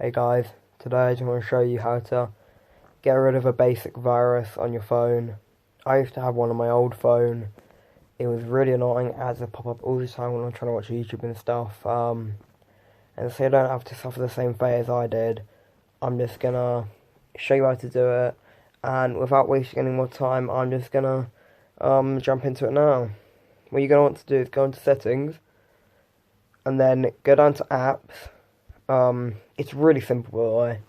Hey guys, today I just want to show you how to get rid of a basic virus on your phone. I used to have one on my old phone. It was really annoying. It had to pop up all the time when I'm trying to watch YouTube and stuff. And so you don't have to suffer the same fate as I did. I'm just gonna show you how to do it, and without wasting any more time, I'm just gonna jump into it now. What you're gonna want to do is go into settings, and then go down to apps. It's really simple, by the way.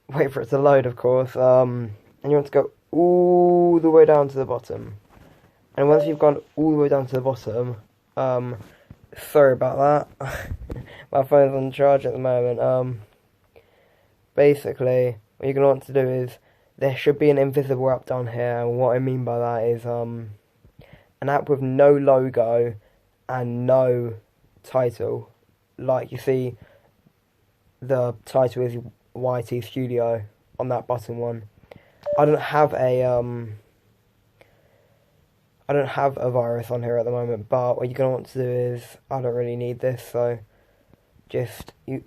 Wait for it to load, of course. And you want to go all the way down to the bottom. And once you've gone all the way down to the bottom, sorry about that. My phone's on charge at the moment. Basically, what you're gonna want to do is there should be an invisible app down here. And what I mean by that is an app with no logo and no title. Like you see, the title is YT Studio on that bottom one. I don't have a virus on here at the moment, but what you're gonna want to do is, I don't really need this, so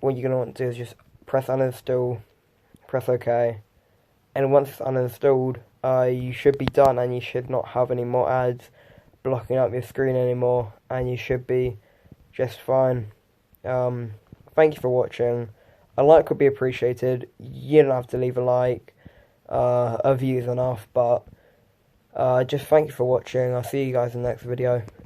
what you're gonna want to do is just press uninstall, press OK, and once it's uninstalled, you should be done, and you should not have any more ads blocking up your screen anymore, and you should be just fine. Thank you for watching. A like would be appreciated. You don't have to leave a like. A view is enough, but just thank you for watching. I'll see you guys in the next video.